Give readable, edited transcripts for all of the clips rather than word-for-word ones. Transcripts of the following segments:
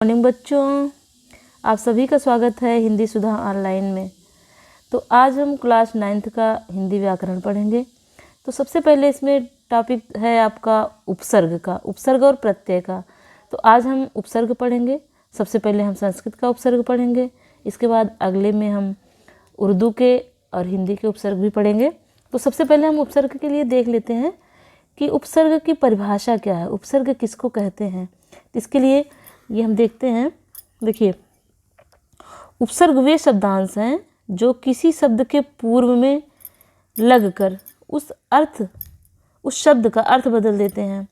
Morning बच्चों, आप सभी का स्वागत है हिंदी सुधा ऑनलाइन में। तो आज हम क्लास 9th का हिंदी व्याकरण पढ़ेंगे। तो सबसे पहले इसमें टॉपिक है आपका उपसर्ग और प्रत्यय का। तो आज हम उपसर्ग पढ़ेंगे। सबसे पहले हम संस्कृत का उपसर्ग पढ़ेंगे, इसके बाद अगले में हम उर्दू के और हिंदी के उपसर्ग भी पढ़ेंगे। तो सबसे पहले हम उपसर्ग के लिए देख लेते हैं कि उपसर्ग की परिभाषा क्या है, उपसर्ग किसको कहते हैं। इसके लिए ये हम देखते हैं। देखिए, उपसर्ग वे शब्दांश हैं जो किसी शब्द के पूर्व में लगकर उस शब्द का अर्थ बदल देते हैं।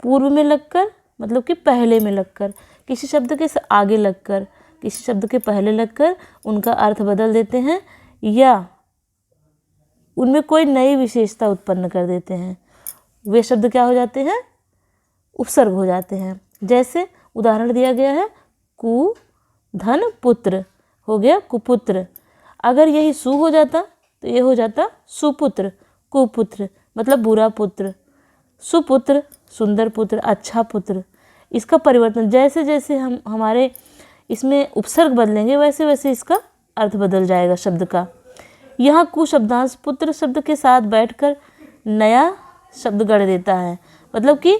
पूर्व में लगकर मतलब कि पहले में लगकर, किसी शब्द के आगे लगकर, किसी शब्द के पहले लगकर उनका अर्थ बदल देते हैं या उनमें कोई नई विशेषता उत्पन्न कर देते हैं। वे शब्द क्या हो जाते हैं? उपसर्ग हो जाते हैं। जैसे उदाहरण दिया गया है, कु धन पुत्र हो गया कुपुत्र। अगर यही सु हो जाता तो ये हो जाता सुपुत्र। कुपुत्र मतलब बुरा पुत्र, सुपुत्र सुंदर पुत्र, अच्छा पुत्र। इसका परिवर्तन जैसे जैसे हम हमारे इसमें उपसर्ग बदलेंगे वैसे वैसे इसका अर्थ बदल जाएगा शब्द का। यहाँ कु शब्दांश पुत्र शब्द के साथ बैठकर नया शब्द गढ़ देता है। मतलब कि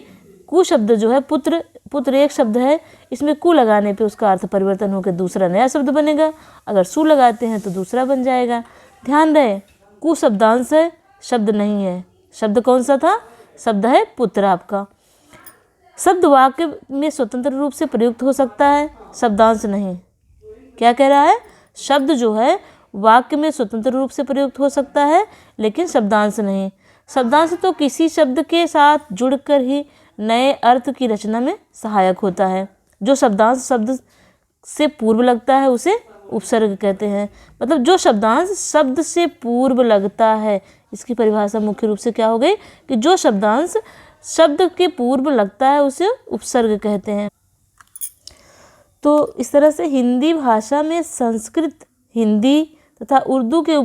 कु शब्द जो है, पुत्र एक शब्द है, इसमें कु लगाने पे उसका अर्थ परिवर्तन होकर दूसरा नया शब्द बनेगा। अगर सु लगाते हैं तो दूसरा बन जाएगा। ध्यान रहे, कु शब्दांश है, शब्द नहीं है। शब्द कौन सा था? शब्द है पुत्र आपका। शब्द वाक्य में स्वतंत्र रूप से प्रयुक्त हो सकता है, शब्दांश नहीं। क्या कह रहा है? शब्द जो है वाक्य में स्वतंत्र रूप से प्रयुक्त हो सकता है लेकिन शब्दांश नहीं। शब्दांश तो किसी शब्द के साथ जुड़कर ही नए अर्थ की रचना में सहायक होता है। जो शब्दांश शब्द से पूर्व लगता है उसे उपसर्ग कहते हैं। मतलब जो शब्दांश शब्द से पूर्व लगता है, इसकी परिभाषा मुख्य रूप से क्या हो गई कि जो शब्दांश शब्द के पूर्व लगता है उसे उपसर्ग कहते हैं। तो इस तरह से हिंदी भाषा में संस्कृत, हिंदी तथा उर्दू के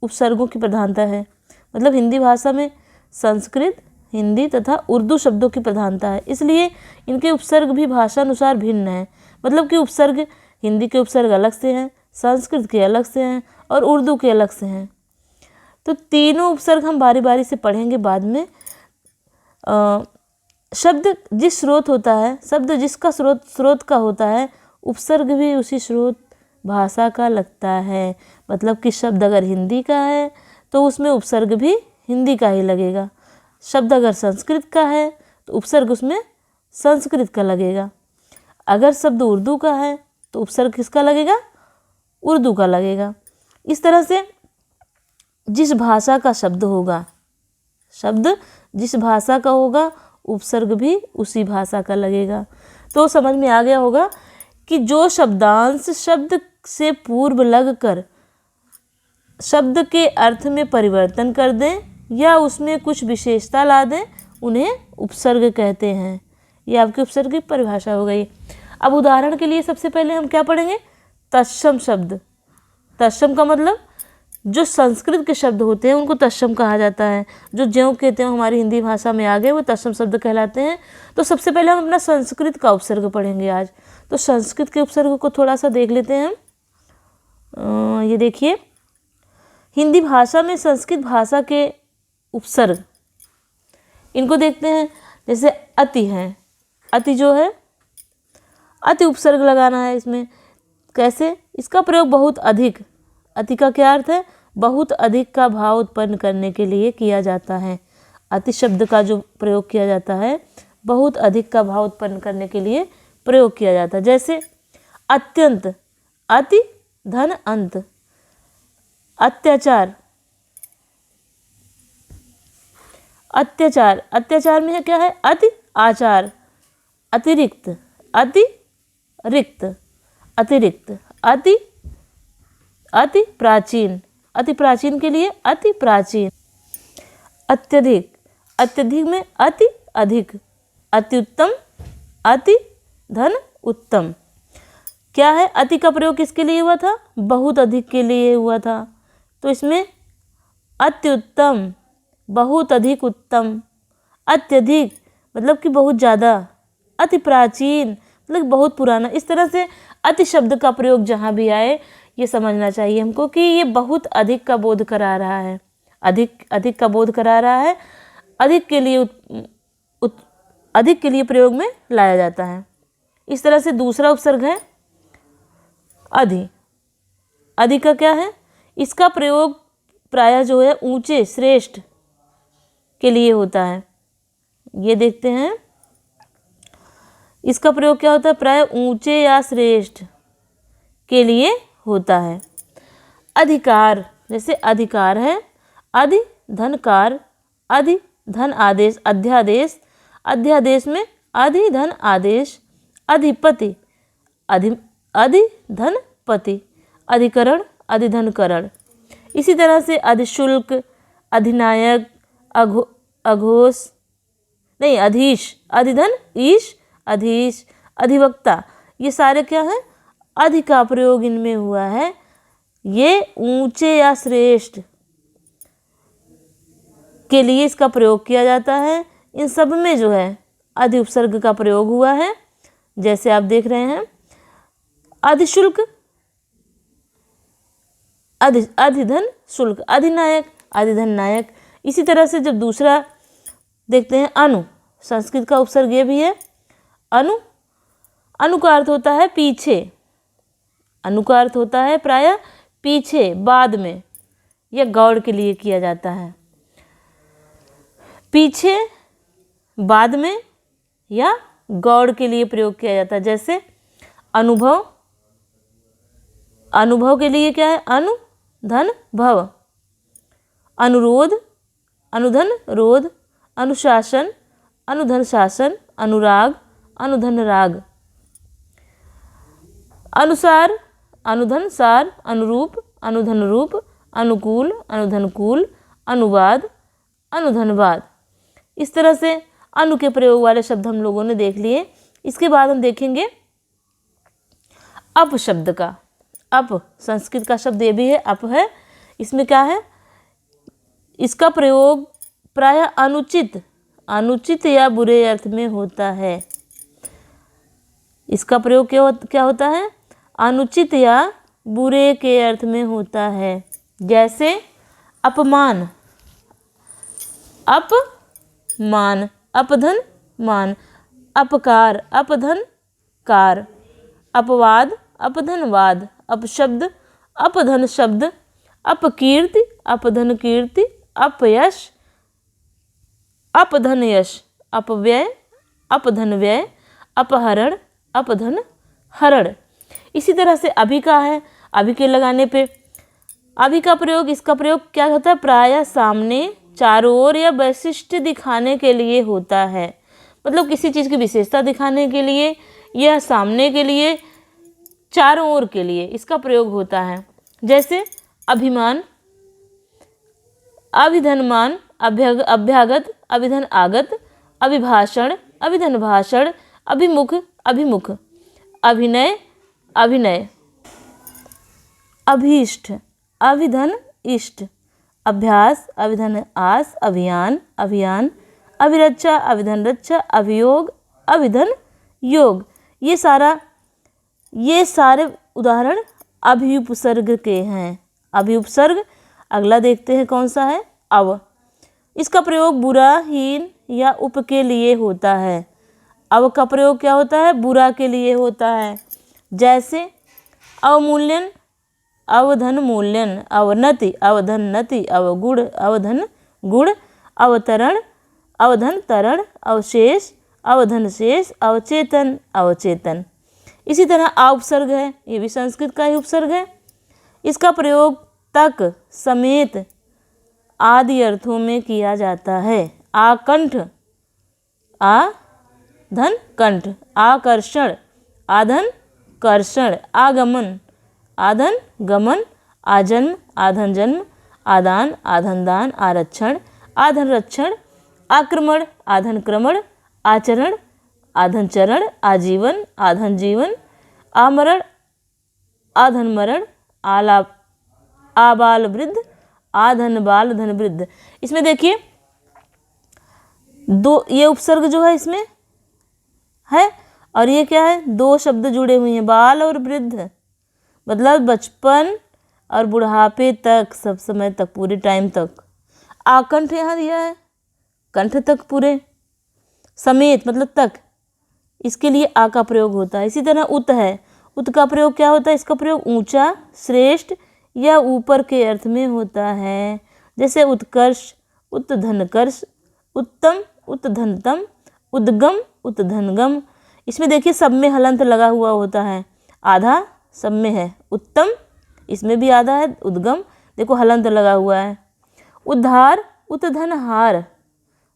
उपसर्गों की प्रधानता है। मतलब हिंदी भाषा में संस्कृत, हिंदी तथा उर्दू शब्दों की प्रधानता है, इसलिए इनके उपसर्ग भी भाषानुसार भिन्न हैं। मतलब कि उपसर्ग हिंदी के उपसर्ग अलग से हैं, संस्कृत के अलग से हैं और उर्दू के अलग से हैं। तो तीनों उपसर्ग हम बारी बारी से पढ़ेंगे बाद में। शब्द जिस स्रोत होता है, शब्द जिसका स्रोत का होता है, उपसर्ग भी उसी स्रोत भाषा का लगता है। मतलब कि शब्द अगर हिंदी का है तो उसमें उपसर्ग भी हिंदी का ही लगेगा। शब्द अगर संस्कृत का है तो उपसर्ग उसमें संस्कृत का लगेगा। अगर शब्द उर्दू का है तो उपसर्ग किसका लगेगा? उर्दू का लगेगा। इस तरह से जिस भाषा का शब्द होगा, शब्द जिस भाषा का होगा, उपसर्ग भी उसी भाषा का लगेगा। तो समझ में आ गया होगा कि जो शब्दांश शब्द से पूर्व लगकर शब्द के अर्थ में परिवर्तन कर दें या उसमें कुछ विशेषता ला दें, उन्हें उपसर्ग कहते हैं। ये आपकी उपसर्ग की परिभाषा हो गई। अब उदाहरण के लिए सबसे पहले हम क्या पढ़ेंगे? तत्सम शब्द। तत्सम का मतलब जो संस्कृत के शब्द होते हैं उनको तत्सम कहा जाता है। जो ज्यों के त्यों हमारी हिंदी भाषा में आ गए वो तत्सम शब्द कहलाते हैं। तो सबसे पहले हम अपना संस्कृत का उपसर्ग पढ़ेंगे आज। तो संस्कृत के उपसर्ग को थोड़ा सा देख लेते हैं हम। ये देखिए, हिंदी भाषा में संस्कृत भाषा के उपसर्ग इनको देखते हैं। जैसे अति है, अति जो है, अति उपसर्ग लगाना है इसमें। कैसे? इसका प्रयोग बहुत अधिक, अति का क्या अर्थ है? बहुत अधिक का भाव उत्पन्न करने के लिए किया जाता है। अति शब्द का जो प्रयोग किया जाता है, बहुत अधिक का भाव उत्पन्न करने के लिए प्रयोग किया जाता है। जैसे अत्यंत, अति धन अंत। अत्याचार, अत्याचार, अत्याचार में है क्या है? अति आचार। अतिरिक्त, अति रिक्त, अतिरिक्त। अति, अति प्राचीन, अति प्राचीन के लिए अति प्राचीन। अत्यधिक, अत्यधिक में अति अधिक। अति उत्तम, अति धन उत्तम। क्या है? अति का प्रयोग किसके लिए हुआ था? बहुत अधिक के लिए हुआ था। तो इसमें अत्युत्तम, बहुत अधिक उत्तम। अत्यधिक मतलब कि बहुत ज़्यादा। अति प्राचीन मतलब बहुत पुराना। इस तरह से अति शब्द का प्रयोग जहाँ भी आए ये समझना चाहिए हमको कि ये बहुत अधिक का बोध करा रहा है, अधिक का बोध करा रहा है, अधिक के लिए प्रयोग में लाया जाता है। इस तरह से दूसरा उपसर्ग है अधि। अधि का क्या है? इसका प्रयोग प्रायः जो है ऊंचे श्रेष्ठ के लिए होता है। ये देखते हैं इसका प्रयोग क्या होता है, प्रायः ऊंचे या श्रेष्ठ के लिए होता है। अधिकार, जैसे अधिकार है अधि धन कार, अधि धन आदेश, अध्यादेश, अध्यादेश में अधि धन आदेश, अधिपति, अधि धन पति, अधिकरण, अधिधन करण। इसी तरह से अधिशुल्क, अधिनायक, अघोष नहीं अधीश, अधिधन ईश, अधीश, अधिवक्ता, ये सारे क्या है? अधि का प्रयोग इनमें हुआ है। ये ऊंचे या श्रेष्ठ के लिए इसका प्रयोग किया जाता है। इन सब में जो है अधि उपसर्ग का प्रयोग हुआ है। जैसे आप देख रहे हैं अधिशुल्क, अधिधन शुल्क, अधिनायक, अधिधन नायक। इसी तरह से जब दूसरा देखते हैं अनु, संस्कृत का उपसर्ग ये भी है अनु। अनु का अर्थ होता है पीछे, अनु का अर्थ होता है प्रायः पीछे, बाद में या गौड़ के लिए किया जाता है। पीछे, बाद में या गौड़ के लिए प्रयोग किया जाता है। जैसे अनुभव, अनुभव के लिए क्या है? अनु धन भव, अनुरोध, अनुधन रोध, अनुशासन, अनुधन शासन, अनुराग, अनुधन राग, अनुसार, अनुधन सार, अनुरूप, अनुधन रूप, अनुकूल, अनुधन कूल, अनुवाद, अनुधनवाद। इस तरह से अनु के प्रयोग वाले शब्द हम लोगों ने देख लिए। इसके बाद हम देखेंगे अप शब्द का। अप संस्कृत का शब्द ये भी है, अप है। इसमें क्या है? इसका प्रयोग प्रायः अनुचित या बुरे अर्थ में होता है। इसका प्रयोग क्या होता है? अनुचित या बुरे के अर्थ में होता है। जैसे अपमान, अपमान, अपधन मान, अपकार, अपधन कार, अपवाद, अपधन वाद, अपशब्द, अपधन शब्द, अपकीर्ति, अपधन कीर्ति, अपयश, अपधन यश, अपव्यय, अपधन व्यय, अपहरण, अपधन हरण। इसी तरह से अभी का है। अभी के लगाने पे अभी का प्रयोग, इसका प्रयोग क्या होता है? प्रायः सामने, चारों ओर या वैशिष्ट दिखाने के लिए होता है। मतलब किसी चीज़ की विशेषता दिखाने के लिए या सामने के लिए, चारों ओर के लिए इसका प्रयोग होता है। जैसे अभिमान, अभिधनमान, अभ्यागत, अभिधन आगत, अभिभाषण, अभिधन भाषण, अभिमुख, अभिमुख, अभिनय, अभिनय, अभीष्ट, अभिधन इष्ट, अभ्यास, अभिधन आस, अभियान, अभियान, अभिरक्षा, अभिधन रक्षा, अभियोग, अभिधन योग। ये सारे उदाहरण अभिउपसर्ग के हैं। अभिउपसर्ग अगला देखते हैं कौन सा है? अव। इसका प्रयोग बुरा, हीन या उप के लिए होता है। अव का प्रयोग क्या होता है? बुरा के लिए होता है। जैसे अवमूल्यन, अवधन मूल्यन, अवनति, अवधन नति, अवगुण, अवधन गुण, अवतरण, अवधन तरण, अवशेष, अवधन शेष, अवचेतन, अवचेतन। इसी तरह आ उपसर्ग है, ये भी संस्कृत का ही उपसर्ग है। इसका प्रयोग तक, समेत आदि अर्थों में किया जाता है। आकंठ, आ धन कंठ, आकर्षण, आधन कर्षण, आगमन, आधन गमन, आजन्म, आधन जन्म, आदान, आधन दान, आरक्षण, आधन रक्षण, आक्रमण, आधन क्रमण, आचरण, आधन चरण, आजीवन, आधन जीवन, आमरण, आधन मरण, आबाल वृद्ध, आधन बाल धन वृद्ध। इसमें देखिए दो ये उपसर्ग जो है इसमें है और ये क्या है, दो शब्द जुड़े हुए हैं, बाल और वृद्ध, मतलब बचपन और बुढ़ापे तक, सब समय तक, पूरे टाइम तक। आकंठ यहाँ दिया है, कंठ तक, पूरे, समेत मतलब तक, इसके लिए आ का प्रयोग होता है। इसी तरह उत है, उत का प्रयोग क्या होता है, इसका प्रयोग ऊंचा, श्रेष्ठ या ऊपर के अर्थ में होता है। जैसे उत्कर्ष, उत्धनकर्ष, उत्तम, उत्धनतम, उद्गम, उत्धनगम। इसमें देखिए सब में हलंत लगा हुआ होता है, आधा सब में है। उत्तम, इसमें भी आधा है। उद्गम, देखो हलंत लगा हुआ है। उद्धार, उत्धनहार,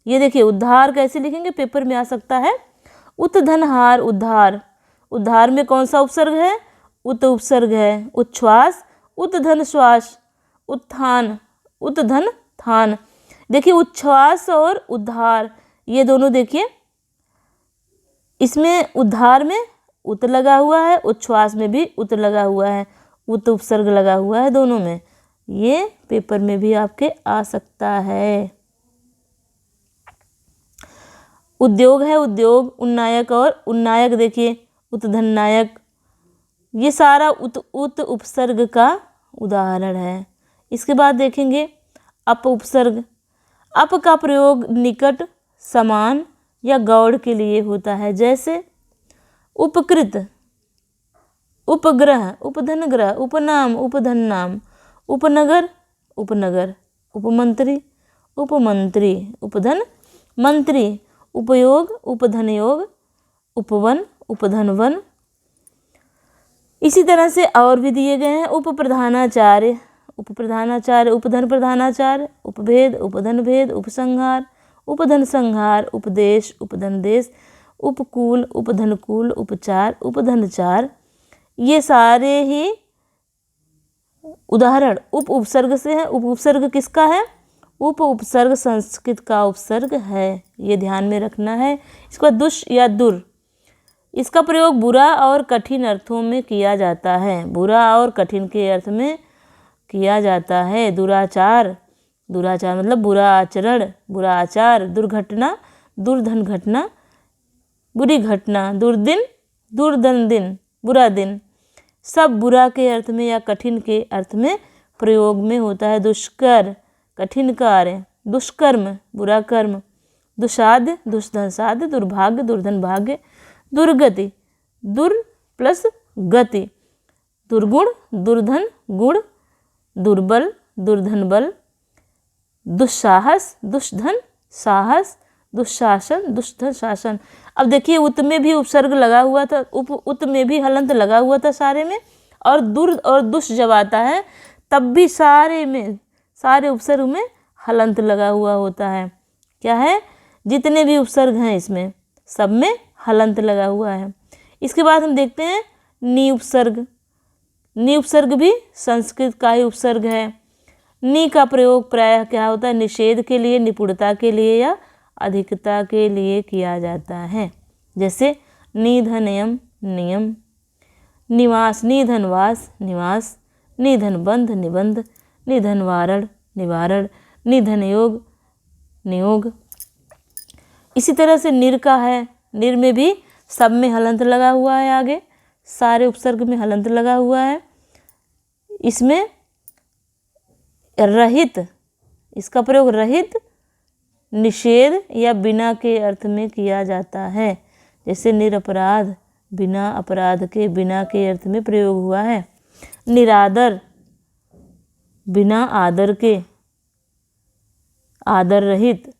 ये देखिए उद्धार कैसे लिखेंगे, पेपर में आ सकता है। उत्धनहार, उद्धार, उद्धार में कौन सा उपसर्ग है, उत उपसर्ग है। उच्छ्वास, उत्धन श्वास, उत्थान, उत्धन थान। देखिए उच्छ्वास और उद्धार ये दोनों देखिए, इसमें उद्धार में उत लगा हुआ है, उच्छ्वास में भी उत लगा हुआ है, उत उपसर्ग लगा हुआ है दोनों में। ये पेपर में भी आपके आ सकता है। उद्योग है, उद्योग, उन्नायक और उन्नायक, देखिए उत्धन्नायक, ये सारा उत उपसर्ग का उदाहरण है। इसके बाद देखेंगे अप उपसर्ग। अप का प्रयोग निकट, समान या गौड़ के लिए होता है। जैसे उपकृत, उपग्रह, उपधनग्रह, उपनाम, उपधननाम, उपनगर, उपनगर, उपमंत्री, उपमंत्री, उपधन मंत्री, उपयोग, उपधनयोग, उपवन, उपधनवन। इसी तरह से और भी दिए गए हैं। उपप्रधानाचार्य, उपप्रधानाचार्य, उपधन प्रधानाचार्य, उपभेद, उपधन भेद, उपसंहार, उपधन संहार, उपदेश, उपधन देश, उपकूल, उपधनकूल, उपचार, उपधनचार। ये सारे ही उदाहरण उप उपसर्ग से है। उप उपसर्ग किसका है, उप उपसर्ग संस्कृत का उपसर्ग है, ये ध्यान में रखना है। इसको दुष या दुर, इसका प्रयोग बुरा और कठिन अर्थों में किया जाता है, बुरा और कठिन के अर्थ में किया जाता है। दुराचार, दुराचार मतलब बुरा आचरण, बुरा आचार। दुर्घटना, दुर्धन घटना, बुरी घटना। दुर्दिन, दुर्दन दिन, बुरा दिन, सब बुरा के अर्थ में या कठिन के अर्थ में प्रयोग में होता है। दुष्कर, कठिन कार्य। दुष्कर्म, बुरा कर्म। दुषाद, दुष्धन साध, दुर्भाग्य, दुर्धन भाग्य। दुर्गति, दुर प्लस गति। दुर्गुण, दुर्धन गुण। दुर्बल, दुर्धन बल। दुस्साहस, दुष्धन साहस। दुशासन, दुष्धन शासन। अब देखिए उत में भी उपसर्ग लगा हुआ था, उत में भी हलंत लगा हुआ था सारे में, और दुर और दुष जब आता है तब भी सारे में, सारे उपसर्ग में हलंत लगा हुआ होता है। क्या है, जितने भी उपसर्ग हैं इसमें सब में हलंत लगा हुआ है। इसके बाद हम देखते हैं नी उपसर्ग। नी उपसर्ग भी संस्कृत का ही उपसर्ग है। नी का प्रयोग प्रायः क्या होता है, निषेध के लिए, निपुणता के लिए या अधिकता के लिए किया जाता है। जैसे निधनयम, नियम। निवास, निधनवास, निवास। निधन बंध, निबंध। निधन वारण, निवारण। निधन योग, नियोग। इसी तरह से निर का है। निर में भी सब में हलंत लगा हुआ है, आगे सारे उपसर्ग में हलंत लगा हुआ है। इसमें रहित, इसका प्रयोग रहित, निषेध या बिना के अर्थ में किया जाता है। जैसे निरपराध, बिना अपराध के, बिना के अर्थ में प्रयोग हुआ है। निरादर, बिना आदर के, आदर रहित।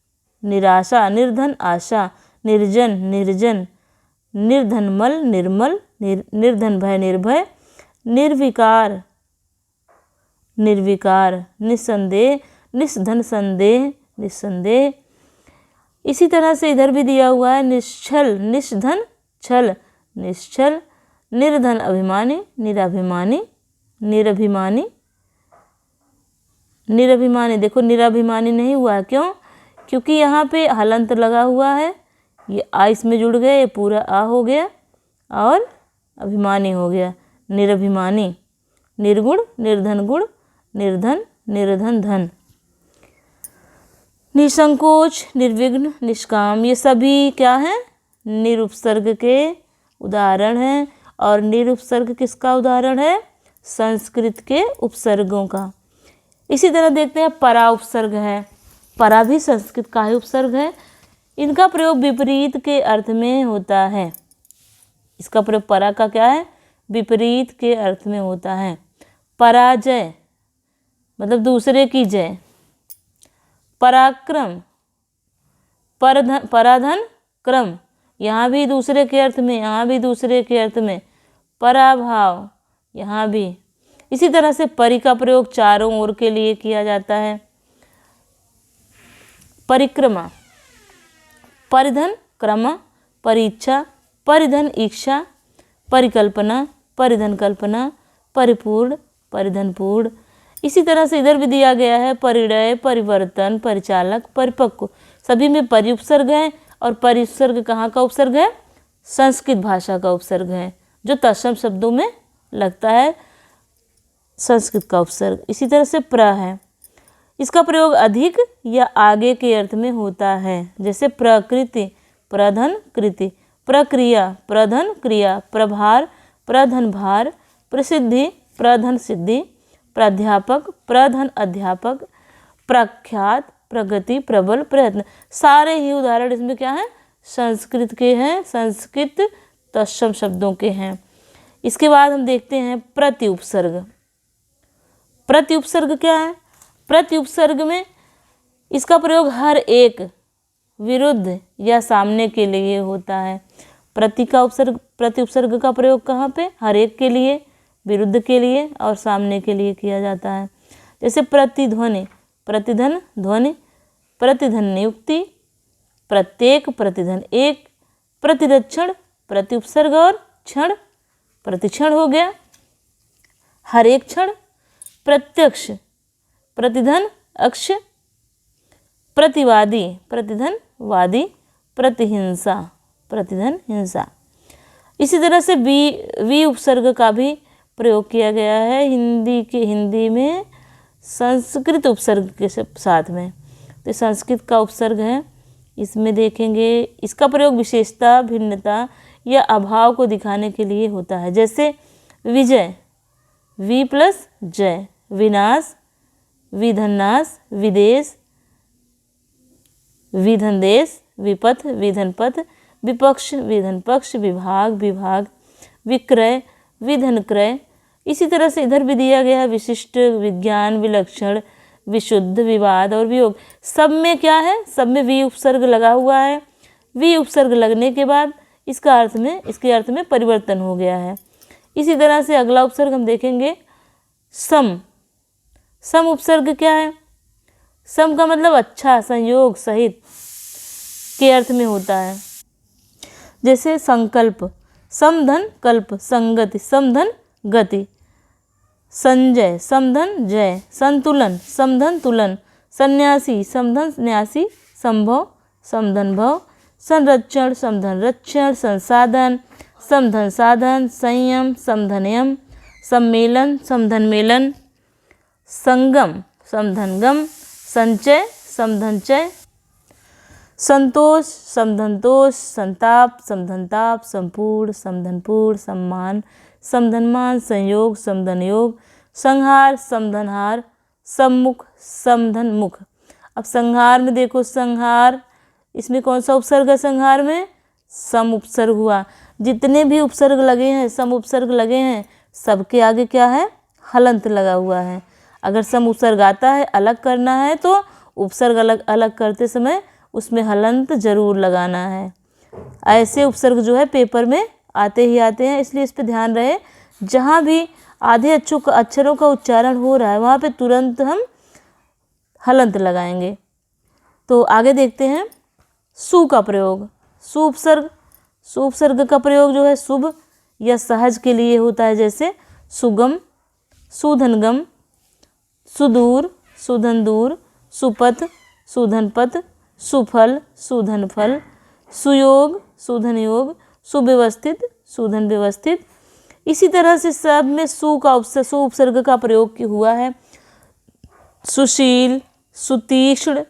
निराशा, निर्धन आशा। निर्जन, निर्जन। निर्धनमल, निर्मल। निर्धन भय, निर्भय। निर्विकार, निर्विकार। निस्संदेह, निस्धन संदेह, निस्संदेह। इसी तरह से इधर भी दिया हुआ है निश्चल, निष्धन छल, निश्चल। निर्धन अभिमानी, निराभिमानी, निरभिमानी। निरभिमानी, देखो निराभिमानी नहीं हुआ, क्यों, क्योंकि यहाँ पे हलंत लगा हुआ है, ये आ इसमें जुड़ गया, ये पूरा आ हो गया और अभिमानी हो गया। निरभिमानी। निर्गुण, निर्धन गुण। निर्धन, निर्धन धन। निसंकोच, निर्विघ्न, निष्काम। ये सभी क्या हैं, निरुपसर्ग के उदाहरण है और निरुपसर्ग किसका उदाहरण है? संस्कृत के उपसर्गों का। इसी तरह देखते हैं परा उपसर्ग है। परा भी संस्कृत का ही उपसर्ग है। इनका प्रयोग विपरीत के अर्थ में होता है। इसका प्रयोग परा का क्या है? विपरीत के अर्थ में होता है। पराजय मतलब दूसरे की जय। पराक्रम, पराधन, क्रम, यहाँ भी दूसरे के अर्थ में, यहाँ भी दूसरे के अर्थ में। पराभाव, यहाँ भी। इसी तरह से परि का प्रयोग चारों ओर के लिए किया जाता है। परिक्रमा, परिधन, क्रम, परीक्षा, परिधन इच्छा, परिकल्पना, परिधन कल्पना, परिपूर्ण, परिधन पूर्ण। इसी तरह से इधर भी दिया गया है परिणय, परिवर्तन, परिचालक, परिपक्व। सभी में परि उपसर्ग है और परिसर्ग कहाँ का उपसर्ग है? संस्कृत भाषा का उपसर्ग है, जो तत्सम शब्दों में लगता है, संस्कृत का उपसर्ग। इसी तरह से प्र है। इसका प्रयोग अधिक या आगे के अर्थ में होता है, जैसे प्रकृति, प्रधन कृति, प्रक्रिया, प्रधन क्रिया, प्रभार, प्रधन भार, प्रसिद्धि, प्रधन सिद्धि, प्राध्यापक, प्रधन अध्यापक, प्रख्यात, प्रगति, प्रबल, प्रयत्न। सारे ही उदाहरण इसमें क्या है? संस्कृत के हैं, संस्कृत तत्सम शब्दों के हैं। इसके बाद हम देखते हैं प्रति उपसर्ग। प्रति उपसर्ग क्या है? प्रति उपसर्ग में इसका प्रयोग हर एक, विरुद्ध या सामने के लिए होता है। प्रति उपसर्ग का प्रयोग कहाँ पे? हर एक के लिए, विरुद्ध के लिए और सामने के लिए किया जाता है। जैसे प्रतिध्वनि, प्रतिधन, ध्वनि, प्रतिधन नियुक्ति, प्रत्येक, प्रतिधन एक, प्रतिरक्षण, प्रति उपसर्ग और क्षण, प्रतिक्षण हो गया, हर एक क्षण। प्रत्यक्ष, प्रतिधन अक्ष, प्रतिवादी, प्रतिधन वादी, प्रतिहिंसा, प्रतिधन हिंसा। इसी तरह से वी उपसर्ग का भी प्रयोग किया गया है हिंदी में संस्कृत उपसर्ग के साथ में। तो संस्कृत का उपसर्ग है, इसमें देखेंगे इसका प्रयोग विशेषता, भिन्नता या अभाव को दिखाने के लिए होता है। जैसे विजय, वी प्लस जय, विनाश, विधन्नाश, विदेश, विधनदेश, विपथ, विधनपथ, विपक्ष, विधनपक्ष, विभाग, विभाग, विक्रय, विधन क्रय। इसी तरह से इधर भी दिया गया है विशिष्ट, विज्ञान, विलक्षण, विशुद्ध, विवाद और वियोग। सब में क्या है? सब में वी उपसर्ग लगा हुआ है। वी उपसर्ग लगने के बाद इसके अर्थ में परिवर्तन हो गया है। इसी तरह से अगला उपसर्ग हम देखेंगे सम। सम उपसर्ग क्या है? सम का मतलब अच्छा, संयोग, सहित के अर्थ में होता है। जैसे संकल्प, समधन कल्प, संगति, समधन गति, संजय, समधन जय, संतुलन, समधन तुलन, सन्यासी, समधन न्यासी, संभव, समधन भव, संरक्षण, समधन रक्षण, संसाधन, समधन साधन, संयम, समधन यम, सम्मेलन, समधन मेलन, संगम, समधन गम, संचय, समधन चय, संतोष, समधनतोष, संताप, समधनताप, संपूर्ण, समधनपूर्ण, सम्मान, समधनमान, संयोग, समधनयोग, संहार, समधनहार, सम्मुख, समधनमुख। अब संहार में देखो, संहार इसमें कौन सा उपसर्ग है? संहार में सम उपसर्ग हुआ। जितने भी उपसर्ग लगे हैं, सम उपसर्ग लगे हैं, सबके आगे क्या है? हलंत लगा हुआ है। अगर सम उपसर्ग आता है, अलग करना है, तो उपसर्ग अलग अलग करते समय उसमें हलंत जरूर लगाना है। ऐसे उपसर्ग जो है पेपर में आते ही आते हैं, इसलिए इस पर ध्यान रहे। जहाँ भी आधे अक्षरों का उच्चारण हो रहा है, वहाँ पे तुरंत हम हलंत लगाएंगे। तो आगे देखते हैं सु का प्रयोग। सु उपसर्ग का प्रयोग जो है शुभ या सहज के लिए होता है। जैसे सुगम, सुधनगम, सुदूर, सुधन दूर, सुपथ, सुधनपथ, सुफल, सुधन फल, सुयोग, सुधन योग, सुव्यवस्थित, सुधन व्यवस्थित। इसी तरह से सब में सु उपसर्ग का प्रयोग हुआ है। सुशील, सुतीक्ष्ण,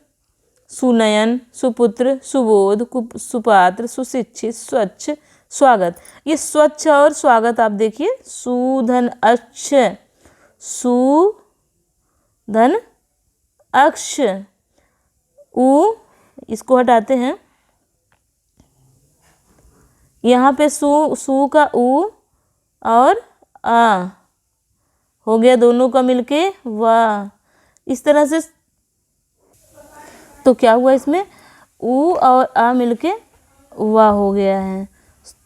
सुनयन, सुपुत्र, सुबोध, सुपात्र, सुशिक्षित, स्वच्छ, स्वागत। ये स्वच्छ और स्वागत आप देखिए, सुधन अक्ष, सुधन अक्ष, उ इसको हटाते हैं, यहाँ पे सु का उ और आ हो गया, दोनों का मिलके वाह। इस तरह से तो क्या हुआ, इसमें उ और आ मिलके वाह हो गया है।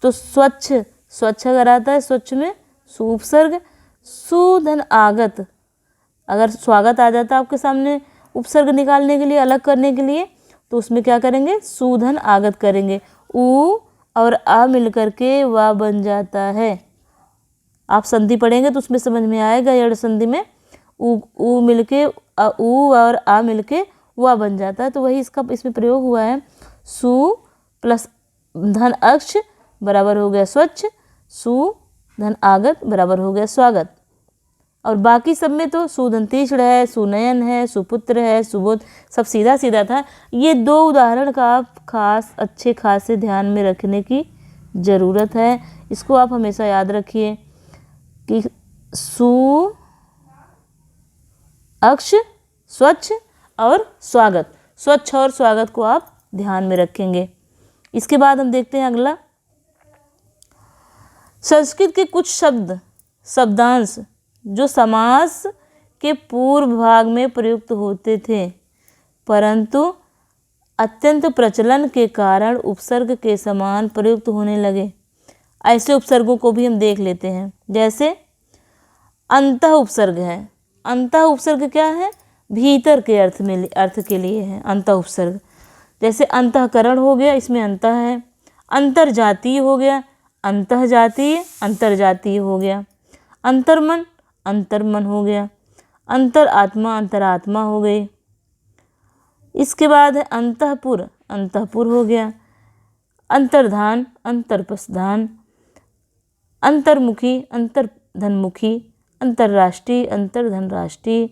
तो स्वच्छ, स्वच्छ अगर आता है स्वच्छ में सु उपसर्ग, सुधन आगत, अगर स्वागत आ जाता है आपके सामने उपसर्ग निकालने के लिए, अलग करने के लिए, तो उसमें क्या करेंगे, सुधन आगत करेंगे, उ और आ मिलकर के वाह बन जाता है। आप संधि पढ़ेंगे तो उसमें समझ में आएगा, यड़ संधि में उ मिलके उ और आ मिलके वाह बन जाता है। तो वही इसमें प्रयोग हुआ है, सु प्लस धन अक्ष बराबर हो गया स्वच्छ, सु धन आगत बराबर हो गया स्वागत। और बाकी सब में तो सुधन तीक्ष्ण है, सुनयन है, सुपुत्र है, सुबोध, सब सीधा सीधा था। ये 2 उदाहरण का आप खास अच्छे खासे ध्यान में रखने की ज़रूरत है। इसको आप हमेशा याद रखिए कि सु अक्ष, स्वच्छ और स्वागत, स्वच्छ और स्वागत को आप ध्यान में रखेंगे। इसके बाद हम देखते हैं अगला, संस्कृत के कुछ शब्दांश जो समास के पूर्व भाग में प्रयुक्त होते थे, परंतु अत्यंत प्रचलन के कारण उपसर्ग के समान प्रयुक्त होने लगे। ऐसे उपसर्गों को भी हम देख लेते हैं। जैसे अंतः उपसर्ग है। अंतः उपसर्ग क्या है, भीतर के अर्थ के लिए है अंतः उपसर्ग। जैसे अंतःकरण हो गया, इसमें अंतः है। अंतर्जातीय हो गया, अंतः जातीय अंतर्जातीय हो गया। अंतर्मन, अंतर्मन हो गया। अंतरात्मा, अंतरात्मा हो गई। इसके बाद है अंतःपुर, अंतःपुर हो गया। अंतर्धान, अंतर्प्रधान। अंतर्मुखी, अंतर्धनमुखी। अंतर्राष्ट्रीय, अंतर्धनराष्ट्रीय।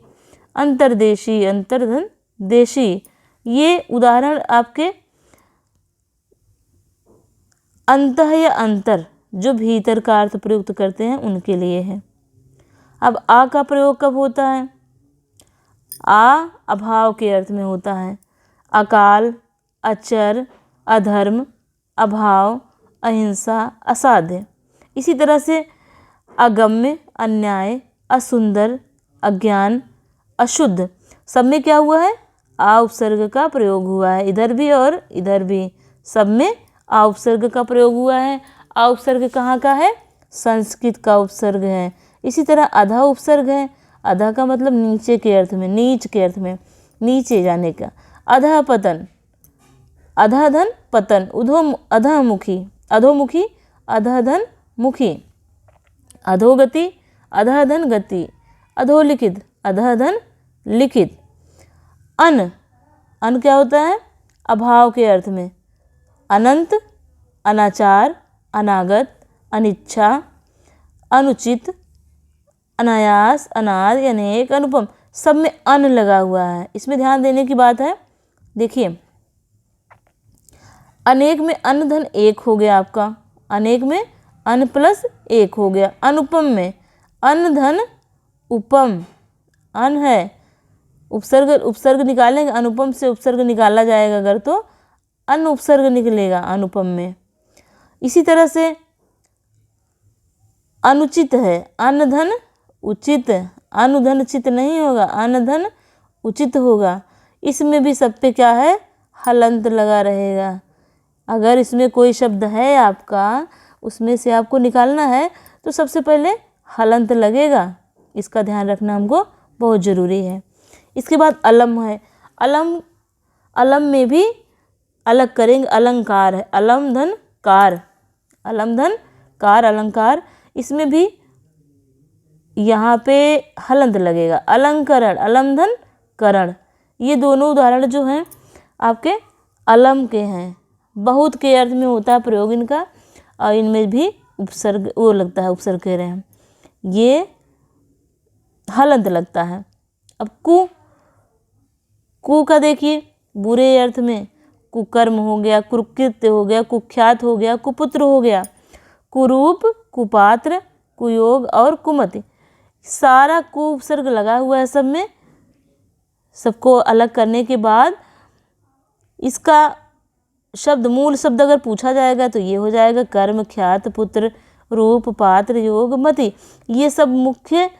अंतर्देशी, अंतर्धन देशी। ये उदाहरण आपके अंतः या अंतर जो भीतर का अर्थ प्रयुक्त करते हैं उनके लिए है। अब आ का प्रयोग कब होता है, आ अभाव के अर्थ में होता है। अकाल, अचर, अधर्म, अभाव, अहिंसा, असाध्य। इसी तरह से अगम्य, अन्याय, असुंदर, अज्ञान, अशुद्ध, सब में क्या हुआ है, आ उपसर्ग का प्रयोग हुआ है। इधर भी और इधर भी सब में आ उपसर्ग का प्रयोग हुआ है। आ उपसर्ग कहाँ का है, संस्कृत का उपसर्ग है। इसी तरह अधा उपसर्ग है। अधा का मतलब नीचे के अर्थ में, नीच के अर्थ में, नीचे जाने का। अधा पतन, अधाधन पतन। अधोमुखी, अधोमुखी, अधाधन मुखी। अधोगति, अधाधन गति। अधोलिखित, अधाधन लिखित। अन, अन क्या होता है, अभाव के अर्थ में। अनंत, अनाचार, अनागत, अनिच्छा, अनुचित, अनायास, अनाद, अनेक, अनुपम, सब में अन लगा हुआ है। इसमें ध्यान देने की बात है, देखिए अनेक में अन धन एक हो गया आपका, अनेक में अन प्लस एक हो गया। अनुपम में अन धन उपम, अन है उपसर्ग निकालेंगे, अनुपम से उपसर्ग निकाला जाएगा अगर तो अन उपसर्ग निकलेगा अनुपम में। इसी तरह से अनुचित है, अन धन उचित, अनुधन चित नहीं होगा, अन धन उचित होगा। इसमें भी सब पे क्या है, हलंत लगा रहेगा। अगर इसमें कोई शब्द है आपका, उसमें से आपको निकालना है तो सबसे पहले हलंत लगेगा। इसका ध्यान रखना हमको बहुत ज़रूरी है। इसके बाद अलम है। अलम, अलम में भी अलग करेंगे, अलंकार है। अलम धन कार, अलम धन कार, अलंकार। इसमें भी यहाँ पे हलंत लगेगा। अलंकरण, अलम धन करण। ये दोनों उदाहरण जो हैं आपके अलम के हैं। बहुत के अर्थ में होता है प्रयोग इनका, और इनमें भी उपसर्ग वो लगता है, उपसर्ग कह रहे हैं, ये हलंत लगता है। अब कु का देखिए, बुरे अर्थ में कुकर्म हो गया, कुकृत्य हो गया, कुख्यात हो गया, कुपुत्र हो गया। कुरूप, कुपात्र, कुयोग और कुमति। सारा कु उपसर्ग लगा हुआ है सब में। सबको अलग करने के बाद इसका शब्द, मूल शब्द अगर पूछा जाएगा तो ये हो जाएगा कर्म, ख्यात, पुत्र, रूप, पात्र, योग, मति। ये सब मुख्य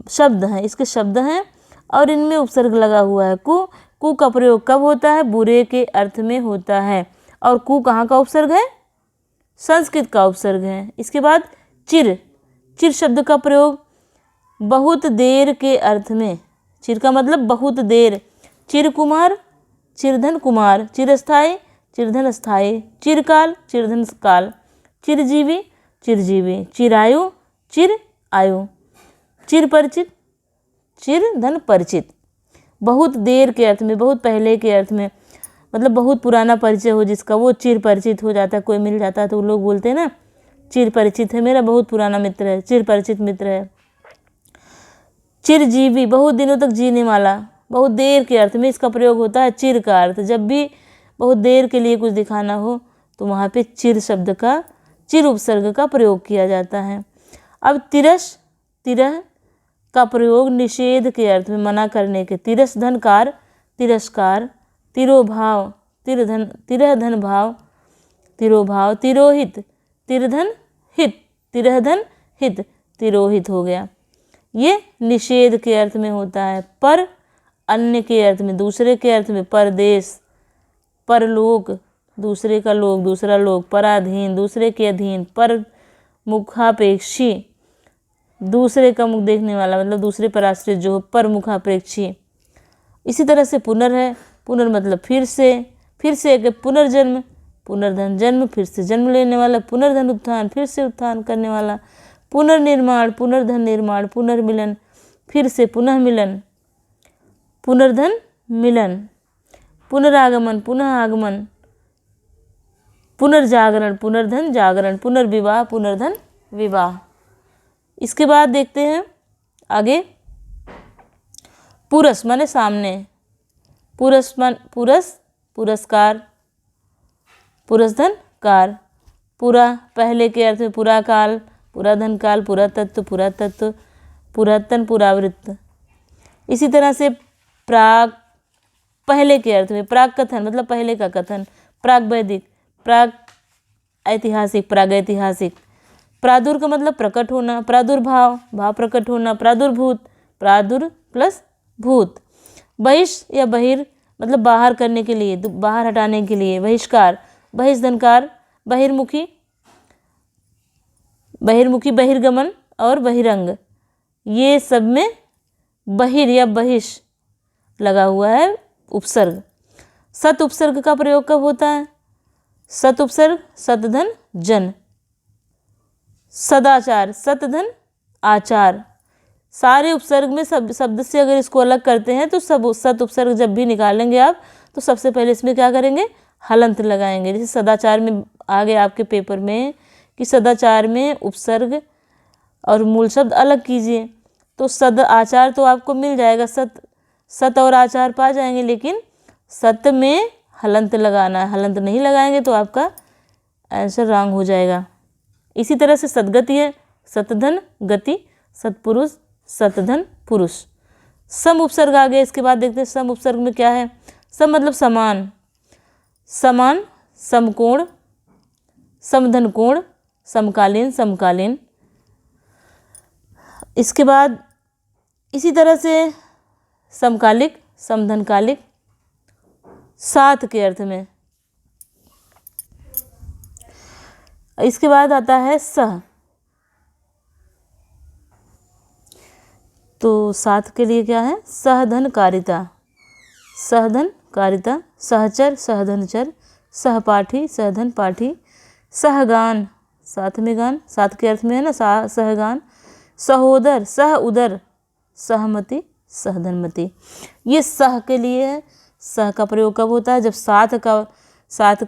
शब्द हैं, इसके शब्द हैं और इनमें उपसर्ग लगा हुआ है। कु, कु का प्रयोग कब होता है? बुरे के अर्थ में होता है। और कु कहाँ का उपसर्ग है? संस्कृत का उपसर्ग है। इसके बाद चिर, चिर शब्द का प्रयोग बहुत देर के अर्थ में। चिर का मतलब बहुत देर। चिर कुमार, चिरधन कुमार, चिरस्थायी, चिरधन स्थायी, चिरकाल, चिरधन काल, चिरजीवी, चिरजीवी, चिरायु, चिर आयु, चिर परिचित, चिर धन परिचित। बहुत देर के अर्थ में, बहुत पहले के अर्थ में, मतलब बहुत पुराना परिचय हो जिसका, वो चिर परिचित हो जाता है। कोई मिल जाता है तो लोग बोलते हैं ना चिर परिचित है, मेरा बहुत पुराना मित्र है, चिर परिचित मित्र है। चिरजीवी, बहुत दिनों तक जीने वाला। बहुत देर के अर्थ में इसका प्रयोग होता है। चिर का अर्थ, जब भी बहुत देर के लिए कुछ दिखाना हो तो वहाँ पे चिर शब्द का, चिर उपसर्ग का प्रयोग किया जाता है। अब तिरस, तिरह का प्रयोग निषेध के अर्थ में, मना करने के। तिरस धनकार, तिरस्कार, तिरोभाव, तिरधन, तिरहधन भाव, तिरोभाव, तिरोहित, तिरधन हित, तिरहधन हित, तिरोहित हो गया। ये निषेध के अर्थ में होता है। पर, अन्य के अर्थ में, दूसरे के अर्थ में। परदेश, परलोक, दूसरे का लोक, दूसरा लोक। पराधीन, दूसरे के अधीन। पर मुखापेक्षी, दूसरे का मुख देखने वाला, मतलब दूसरे पर आश्रित जो हो, पर मुखापेक्षी। इसी तरह से पुनर है। पुनर मतलब फिर से एक पुनर्जन्म, पुनर्धन जन्म, फिर से जन्म लेने वाला। पुनर्धन उत्थान, फिर से उत्थान करने वाला। पुनर्निर्माण, पुनर्धन निर्माण, पुनर्मिलन, फिर से पुनः मिलन, पुनर्धन मिलन। पुनरागमन, पुनः आगमन, पुनर्जागरण, पुनर्धन जागरण, पुनर्विवाह, पुनर्धन विवाह। इसके बाद देखते हैं आगे। पुरस माने सामने। पुरस मान पुरस, पुरस्कार, पुरस्धन कार। पुरा, पहले के अर्थ में पुरा काल, पुराधन काल, पुरातत्व, पुरातत्व, पुरातन, पुरावृत्त। इसी तरह से प्राग, पहले के अर्थ में। प्राग कथन मतलब पहले का कथन। प्राग वैदिक, प्राग ऐतिहासिक, प्रागैतिहासिक। प्रादुर का मतलब प्रकट होना, प्रादुर्भाव, भाव प्रकट होना। प्रादुर्भूत, प्रादुर प्लस भूत। बहिष या बहिर मतलब बाहर करने के लिए, बाहर हटाने के लिए। बहिष्कार, बहिष्धनकार, बहिर्मुखी, बहिर्मुखी, बहिर्गमन और बहिरंग। ये सब में बहिर या बहिष लगा हुआ है उपसर्ग। सत उपसर्ग का प्रयोग कब होता है? सत उपसर्ग सतधन जन। सदाचार, सतधन आचार। सारे उपसर्ग में शब्द से अगर इसको अलग करते हैं तो सब सत उपसर्ग जब भी निकालेंगे आप तो सबसे पहले इसमें क्या करेंगे? हलंत लगाएंगे। जैसे सदाचार में आ गया आपके पेपर में कि सदाचार में उपसर्ग और मूल शब्द अलग कीजिए, तो सद आचार तो आपको मिल जाएगा, सत और आचार पा जाएंगे, लेकिन सत में हलंत लगाना है। हलंत नहीं लगाएंगे तो आपका आंसर रॉन्ग हो जाएगा। इसी तरह से सदगति है, सतधन गति, सतपुरुष, सतधन पुरुष। सम उपसर्ग आ गया। इसके बाद देखते हैं सम उपसर्ग में क्या है। सम मतलब समान, समान, समकोण, समधन कोण, समकालीन, समकालीन। इसके बाद इसी तरह से समकालिक, समधनकालिक, साथ के अर्थ में। इसके बाद आता है सह, तो साथ के लिए क्या है? सहधनकारिता, सहधनकारिता, सहचर, सहधनचर, सहपाठी, सहधन पाठी, सहगान, साथ में गान, साथ के अर्थ में है ना, सहगान, सहोदर, सह उदर, सहमति, सहधनमति। ये सह के लिए है। सह का प्रयोग कब होता है? जब साथ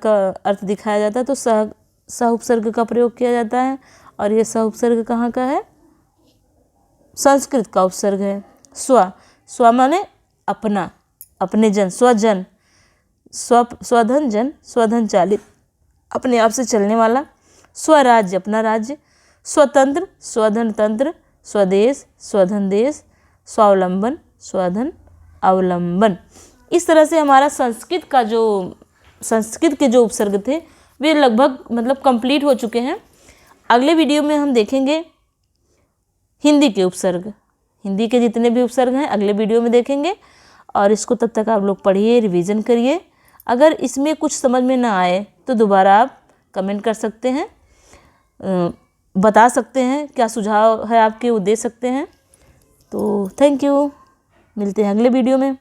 का अर्थ दिखाया जाता है तो सह उपसर्ग का प्रयोग किया जाता है। और ये सह उपसर्ग कहाँ का है? संस्कृत का उपसर्ग है। स्व माने अपना, अपने जन, स्वजन, स्वधन जन, स्वधन चालित, अपने आप से चलने वाला। स्वराज्य अपना राज्य, स्वतंत्र स्वधन तंत्र, स्वदेश स्वधन देश, स्वावलंबन स्वधन अवलंबन। इस तरह से हमारा संस्कृत के जो उपसर्ग थे वे लगभग मतलब कंप्लीट हो चुके हैं। अगले वीडियो में हम देखेंगे हिंदी के उपसर्ग, हिंदी के जितने भी उपसर्ग हैं अगले वीडियो में देखेंगे। और इसको तब तक आप लोग पढ़िए, रिवीजन करिए। अगर इसमें कुछ समझ में ना आए तो दोबारा आप कमेंट कर सकते हैं, बता सकते हैं, क्या सुझाव है आपके वो दे सकते हैं। तो थैंक यू, मिलते हैं अगले वीडियो में।